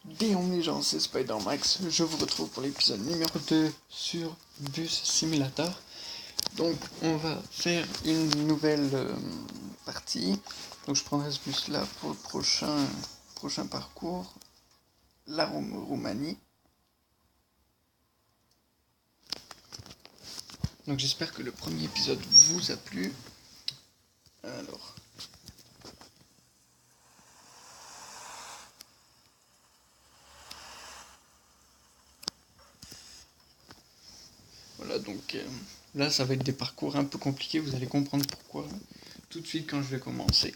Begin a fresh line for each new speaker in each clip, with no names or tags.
Bien les gens, c'est Spider-Max, je vous retrouve pour l'épisode numéro 2 sur Bus Simulator. Donc on va faire une nouvelle partie. Donc je prendrai ce bus là pour le prochain parcours, la Roumanie. Donc j'espère que le premier épisode vous a plu. Alors... Voilà, donc là ça va être des parcours un peu compliqués, vous allez comprendre pourquoi tout de suite quand je vais commencer.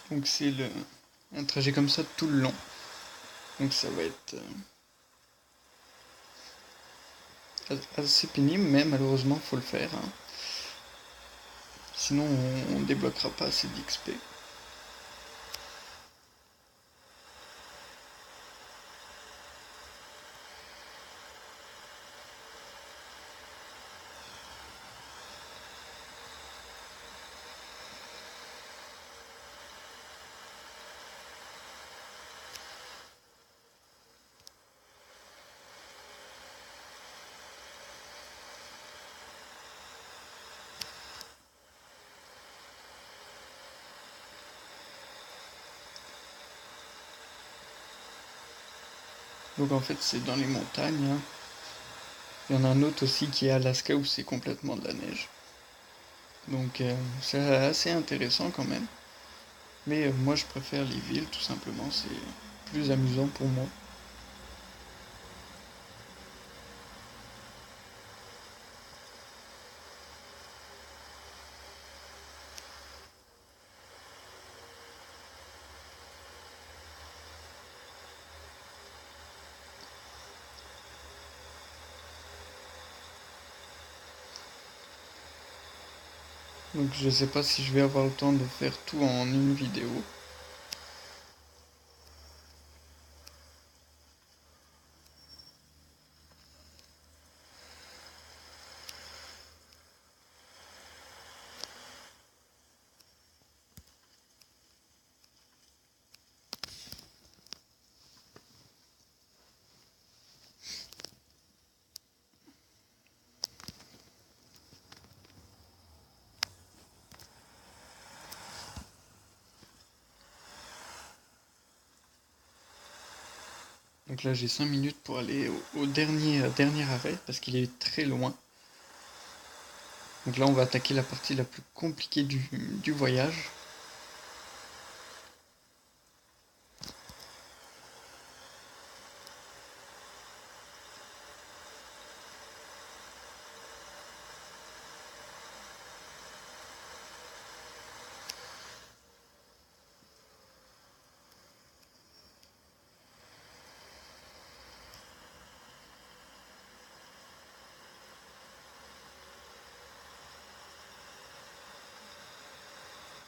Donc c'est un trajet comme ça tout le long. Donc ça va être assez pénible, mais malheureusement faut le faire, hein. Sinon on débloquera pas assez d'XP. Donc en fait c'est dans les montagnes, hein. Il y en a un autre aussi qui est à Alaska où c'est complètement de la neige. Donc c'est assez intéressant quand même. Mais moi je préfère les villes tout simplement, c'est plus amusant pour moi. Donc je sais pas si je vais avoir le temps de faire tout en une vidéo. Donc là j'ai 5 minutes pour aller au dernier arrêt parce qu'il est très loin. Donc là on va attaquer la partie la plus compliquée du voyage.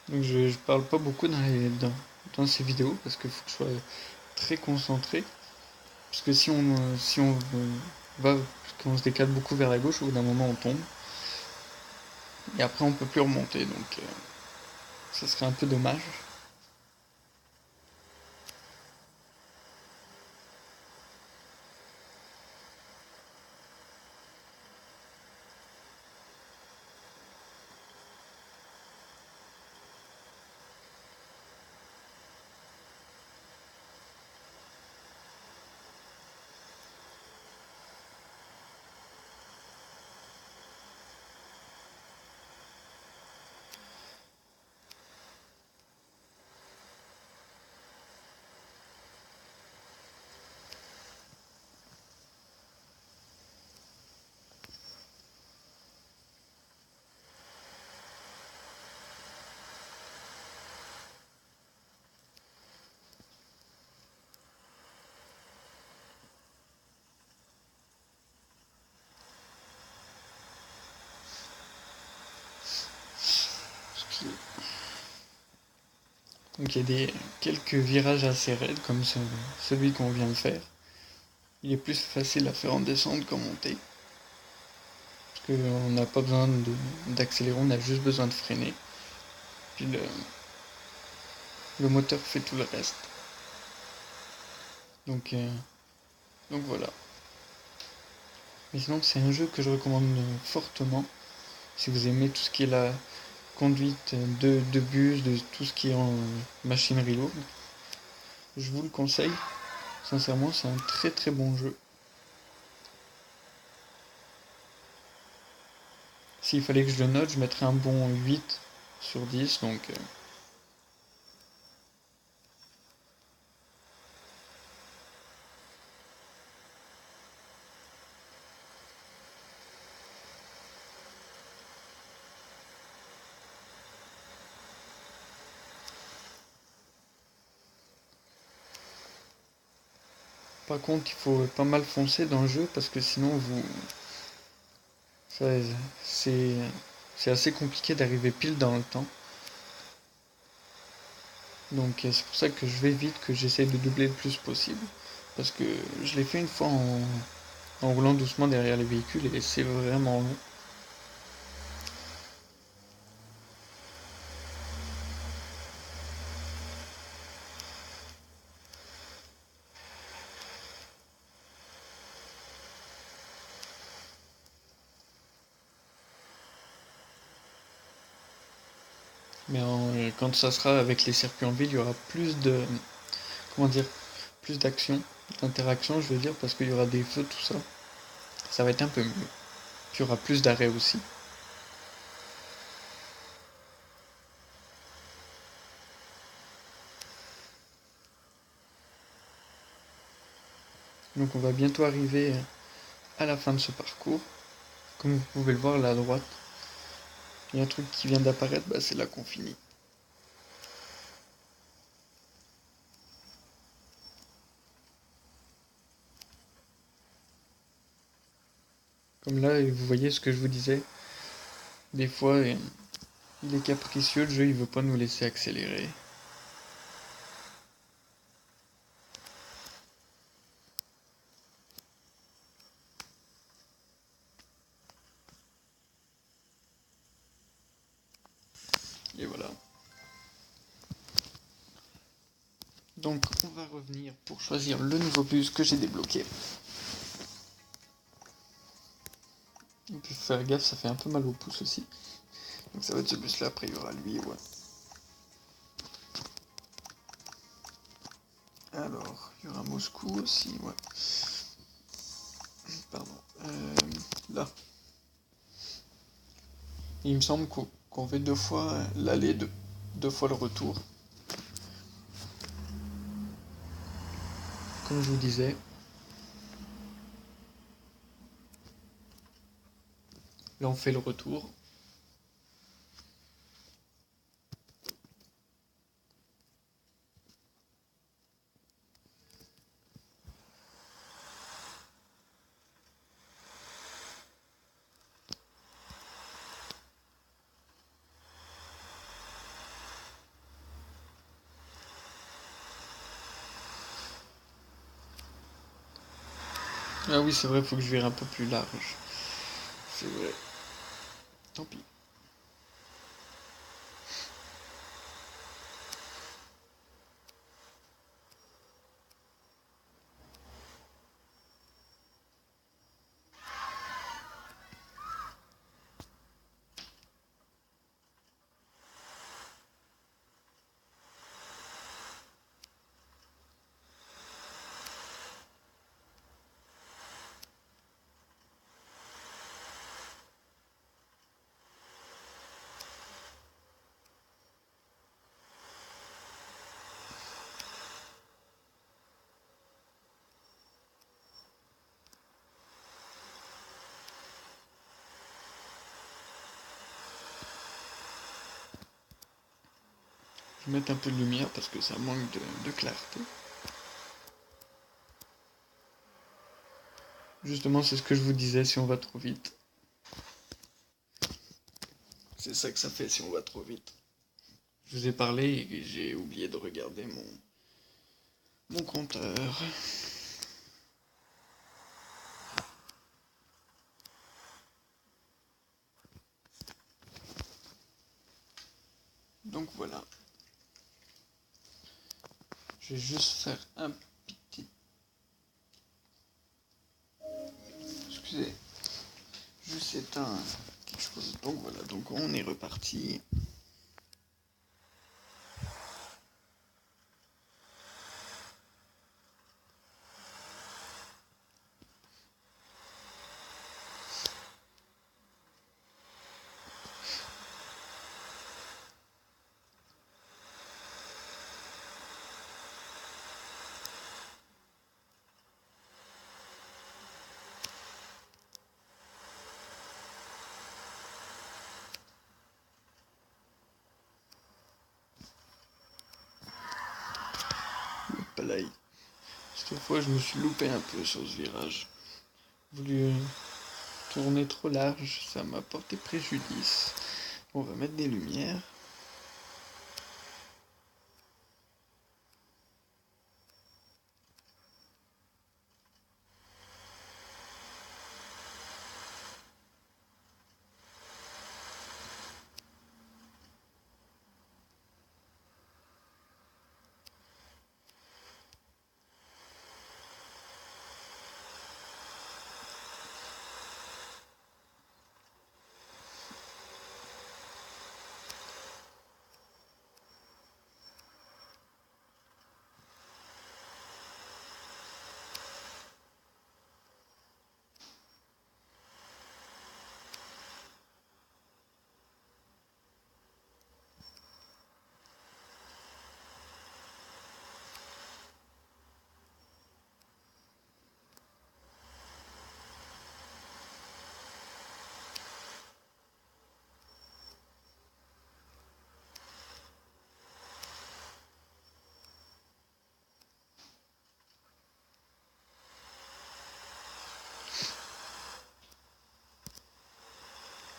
Donc je parle pas beaucoup dans ces vidéos parce qu'il faut que je sois très concentré. Parce que si on va, qu'on se décale beaucoup vers la gauche, au bout d'un moment on tombe. Et après on peut plus remonter, donc ça serait un peu dommage. Donc il y a quelques virages assez raides comme celui qu'on vient de faire. Il est plus facile à faire en descente qu'en montée. Parce qu'on n'a pas besoin d'accélérer, on a juste besoin de freiner. Puis le moteur fait tout le reste. Donc, euh, donc voilà. Mais sinon c'est un jeu que je recommande fortement. Si vous aimez tout ce qui est la conduite de bus, de tout ce qui est en machinerie lourde, je vous le conseille. Sincèrement, c'est un très très bon jeu. S'il fallait que je le note, je mettrais un bon 8 sur 10. Par contre, il faut pas mal foncer dans le jeu parce que sinon ça- c'est c'est assez compliqué d'arriver pile dans le temps. C'est pour ça que je vais vite, que j'essaie de doubler le plus possible. Parce que je l'ai fait une fois en roulant doucement derrière les véhicules et c'est vraiment long. Quand ça sera avec les circuits en ville, il y aura plus de, comment dire, plus d'action, d'interaction, je veux dire, parce qu'il y aura des feux, tout ça. Ça va être un peu mieux. Puis il y aura plus d'arrêts aussi. Donc on va bientôt arriver à la fin de ce parcours. Comme vous pouvez le voir là à droite, il y a un truc qui vient d'apparaître, bah, c'est là qu'on finit. Comme là, vous voyez ce que je vous disais. Des fois, il est capricieux, le jeu, il veut pas nous laisser accélérer. Et voilà. Donc on va revenir pour choisir le nouveau bus que j'ai débloqué. On peut faire gaffe, ça fait un peu mal au pouce aussi. Donc ça va être ce bus là, après il y aura lui, ouais. Alors, il y aura Moscou aussi, ouais. Pardon. Là. Il me semble qu'on fait 2 fois l'aller, 2 fois le retour. Comme je vous disais. Là on fait le retour. Ah oui, c'est vrai, faut que je vire un peu plus large. C'est vrai. Tant pis. Je vais mettre un peu de lumière parce que ça manque de clarté. Justement, c'est ce que je vous disais, si on va trop vite. C'est ça que ça fait si on va trop vite. Je vous ai parlé et j'ai oublié de regarder mon compteur. Donc voilà. Je vais juste faire un petit... Excusez. Juste éteindre quelque chose. Donc voilà, donc on est reparti. Pareil. Cette fois, je me suis loupé un peu sur ce virage. J'ai voulu tourner trop large, ça m'a porté préjudice. On va mettre des lumières.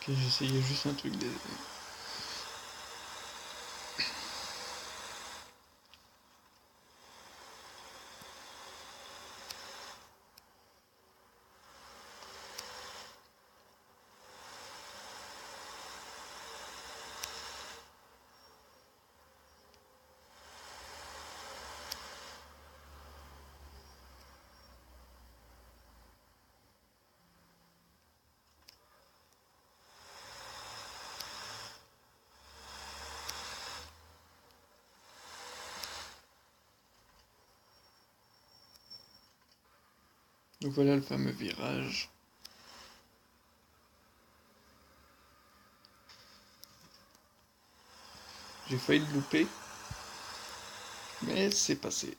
Ok, j'essayais juste un truc. Donc voilà le fameux virage. J'ai failli le louper, mais c'est passé.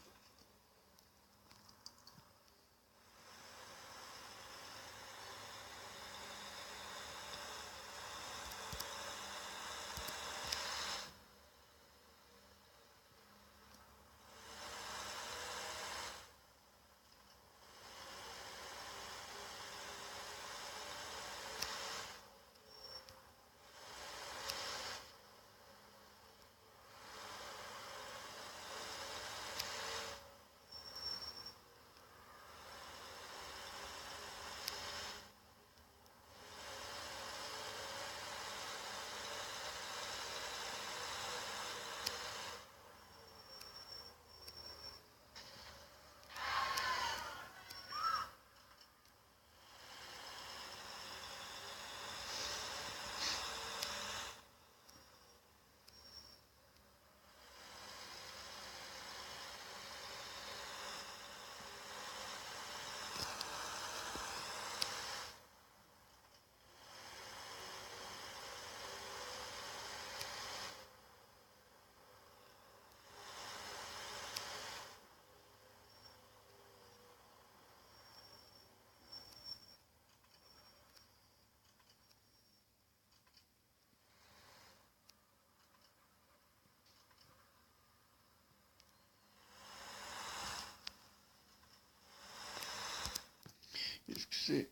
Excusez.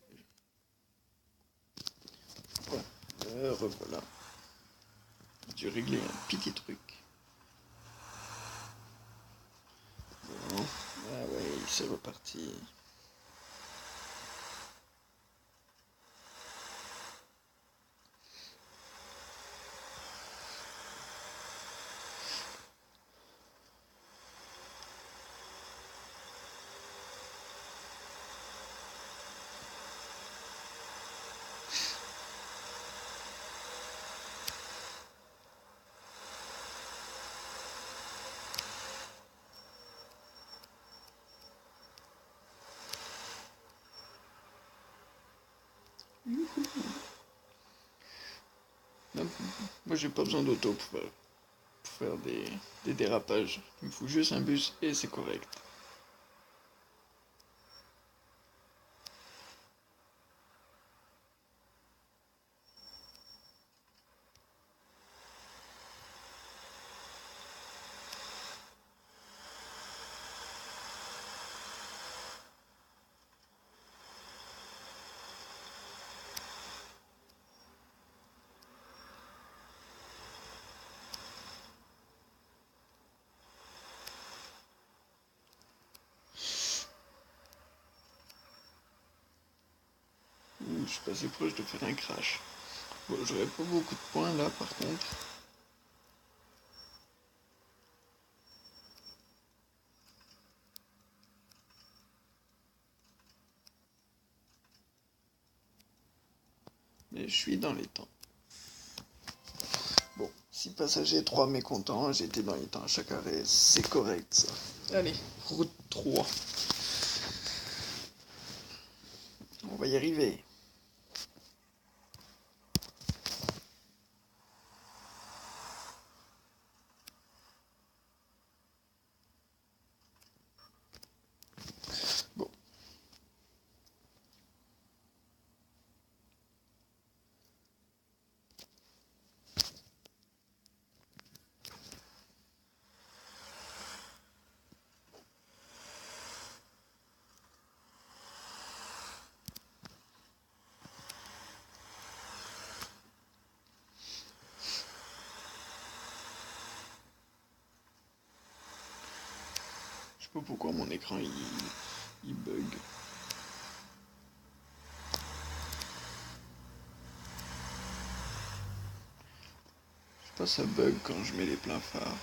Voilà. Revoilà. J'ai réglé un petit truc.
c'est reparti.
Non, moi j'ai pas besoin d'auto pour faire des dérapages. Il me faut juste un bus et c'est correct. Je suis passé proche de faire un crash. Bon, j'aurais pas beaucoup de points là par contre. Mais je suis dans les temps. Bon, 6 passagers, 3 mécontents, j'ai été dans les temps à chaque arrêt, c'est correct ça. Allez, route 3. On va y arriver. Bon. Je sais pas pourquoi mon écran il bug. Je sais pas, ça bug quand je mets les pleins phares.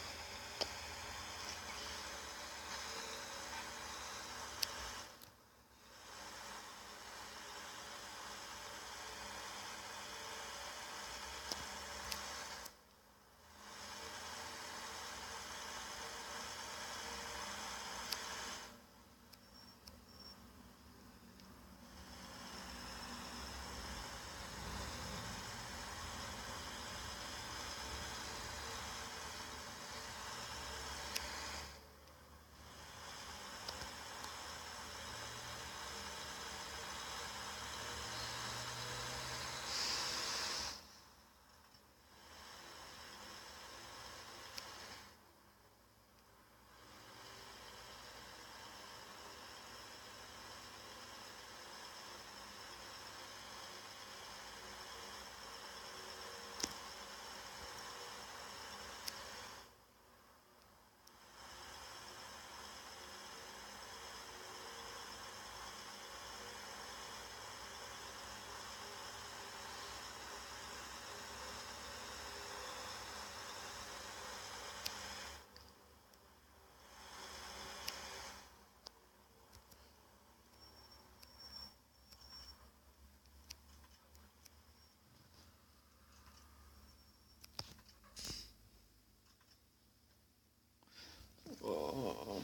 Oh.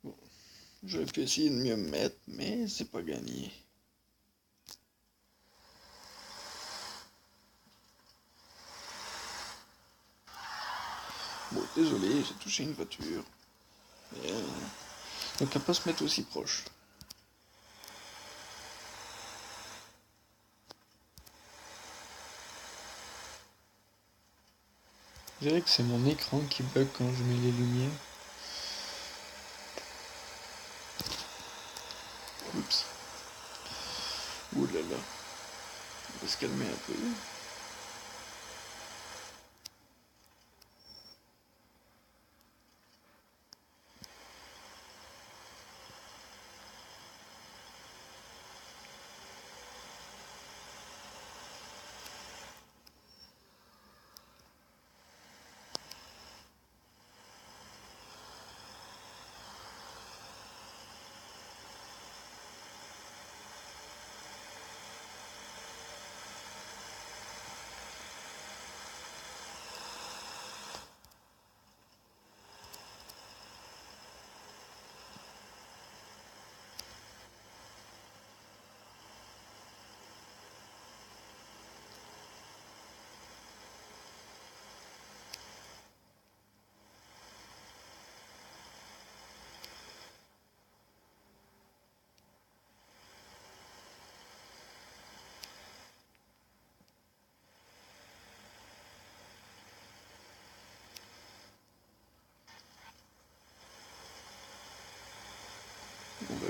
Bon. J'aurais pu essayer de mieux me mettre, mais c'est pas gagné. Bon, désolé, j'ai touché une voiture. Mais, donc à pas se mettre aussi proche. Je dirais que c'est mon écran qui bug quand je mets les lumières. Oups. Ouh là là. On va se calmer un peu.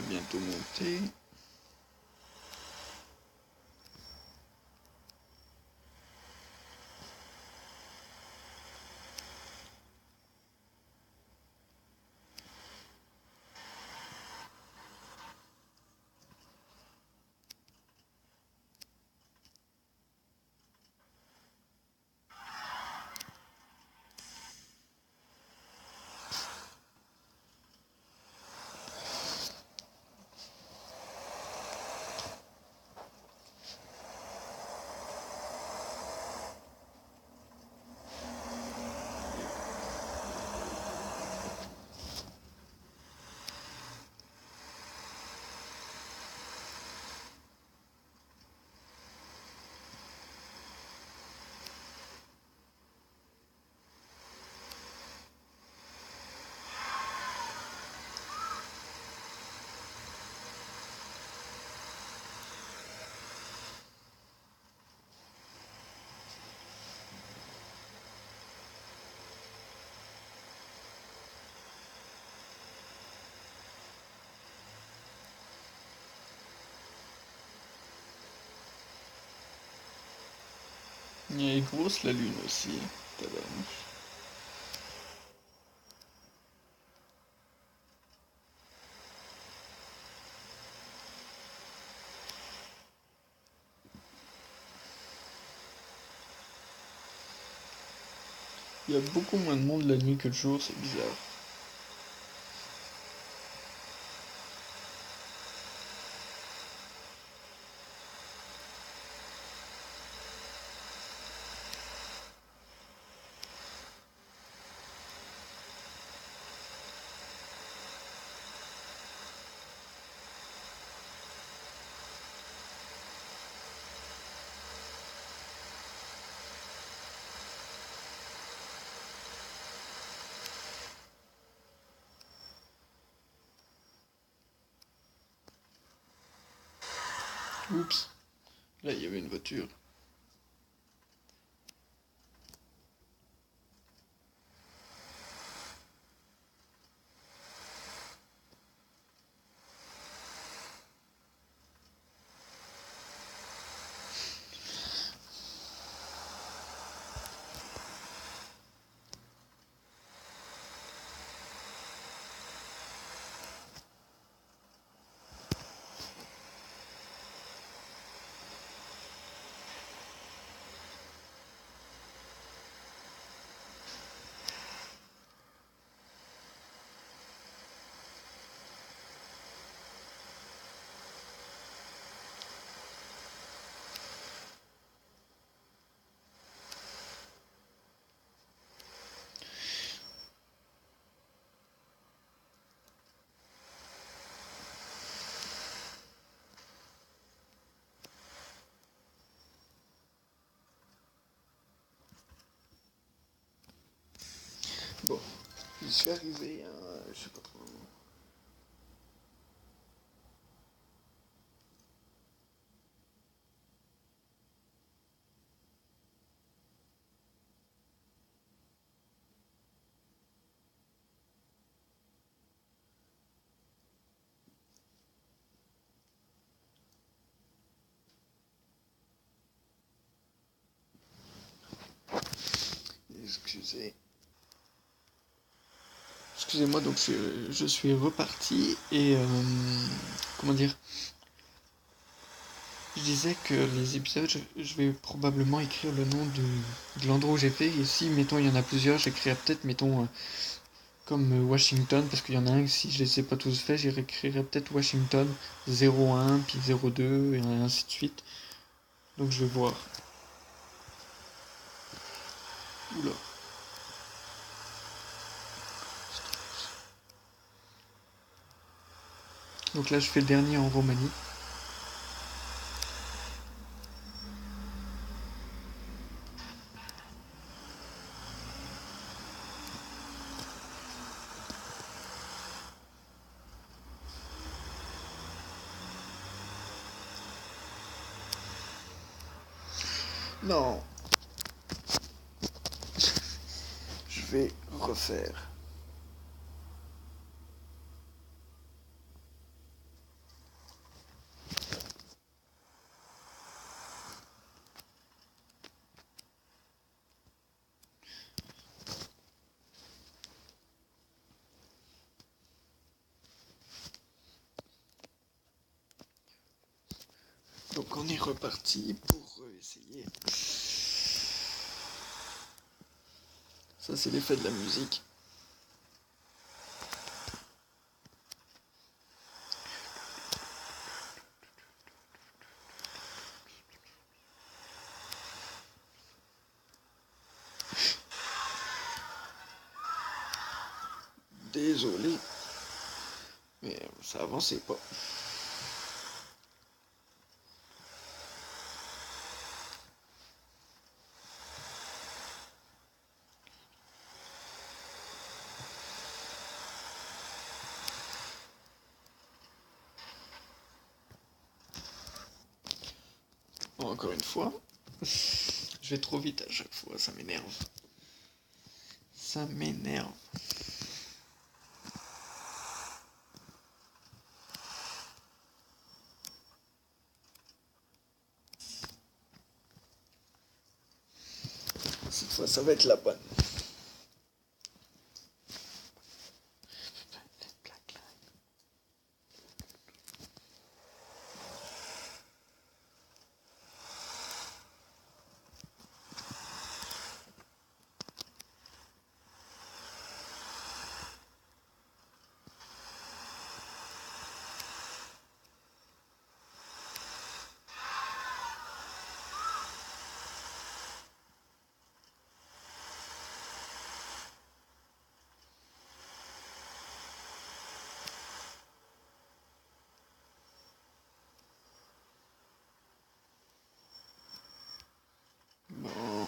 bientôt monter. Elle est grosse la lune aussi. Tadam. Il y a beaucoup moins de monde la nuit que le jour, c'est bizarre. Oups, là il y avait une voiture. Bon, j'y suis arrivé, je sais pas trop. Excusez. Excusez-moi, donc je suis reparti et comment dire, je disais que les épisodes, je vais probablement écrire le nom de l'endroit où j'ai fait, et si, mettons, il y en a plusieurs, j'écrirai peut-être, mettons, comme Washington, parce qu'il y en a un, si je les ai pas tous faits, j'écrirai peut-être Washington 01, puis 02, et ainsi de suite. Donc je vais voir. Oula. Donc là, je fais le dernier en Roumanie. Non. Je vais refaire. Donc on est reparti pour essayer. Ça c'est l'effet de la musique. Désolé, mais ça avançait pas. Bon, encore une fois, je vais trop vite à chaque fois, ça m'énerve. Ça m'énerve. Cette fois, ça va être la bonne. Bon.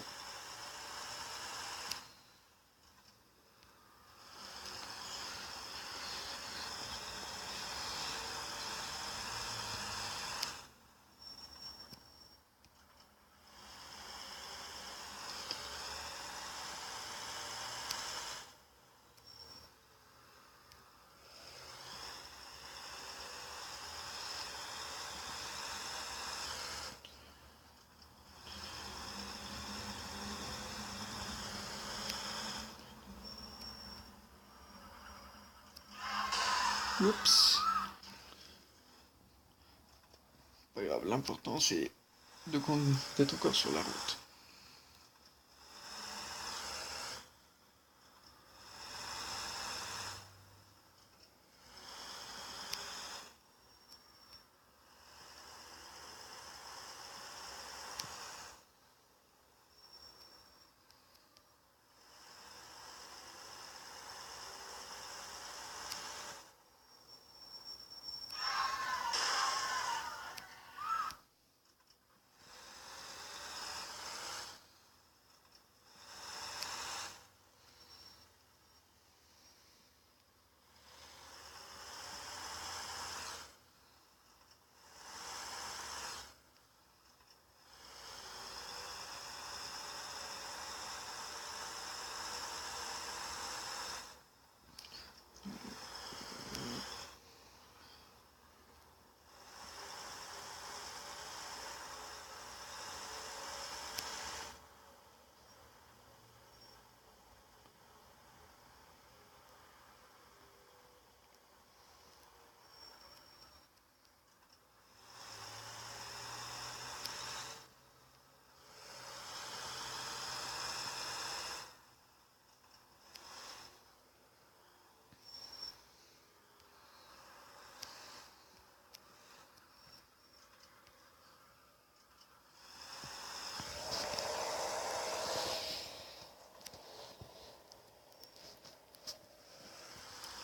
Oups. Pas grave, l'important c'est d'être encore sur la route.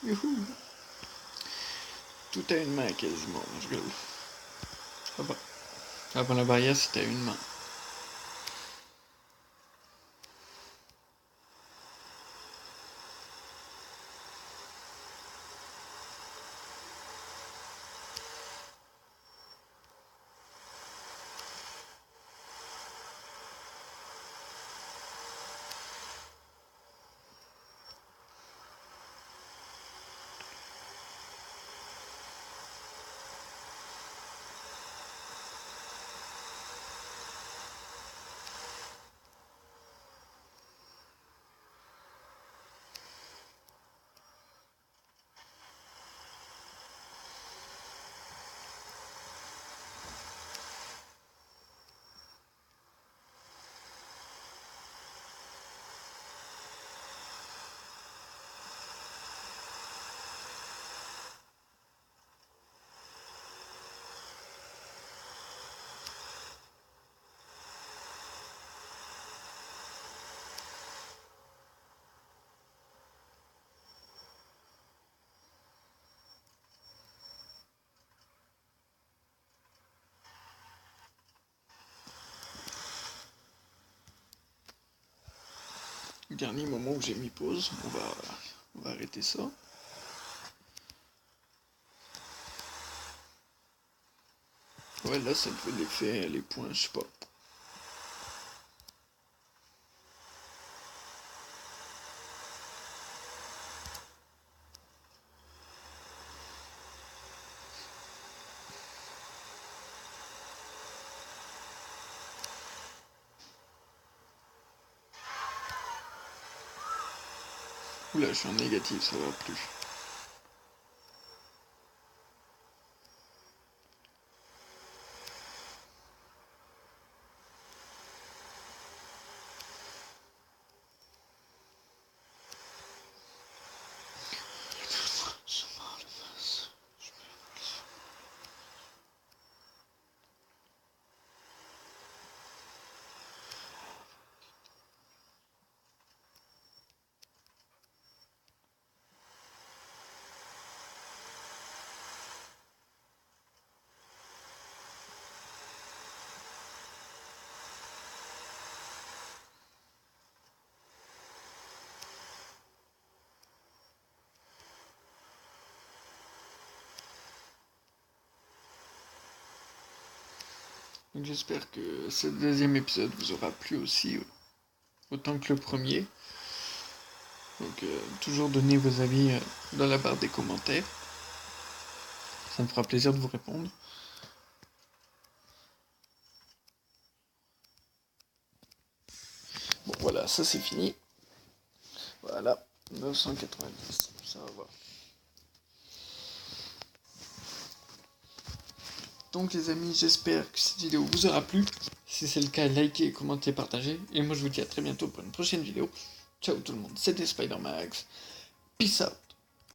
Youhou. Tout à une main quasiment, je gueule. Ah bah. Avant la barrière, c'était à une main. dernier moment où j'ai mis pause, on va arrêter ça. Ouais, là, ça fait l'effet, les points, je sais pas. Oula, je suis en négatif, ça va plus. Donc j'espère que ce deuxième épisode vous aura plu aussi, autant que le premier. Donc toujours donnez vos avis dans la barre des commentaires. Ça me fera plaisir de vous répondre. Bon voilà, ça c'est fini. Voilà, 990, ça va. Donc les amis, j'espère que cette vidéo vous aura plu. Si c'est le cas, likez, commentez, partagez. Et moi je vous dis à très bientôt pour une prochaine vidéo. Ciao tout le monde, c'était Spider-Max. Peace out.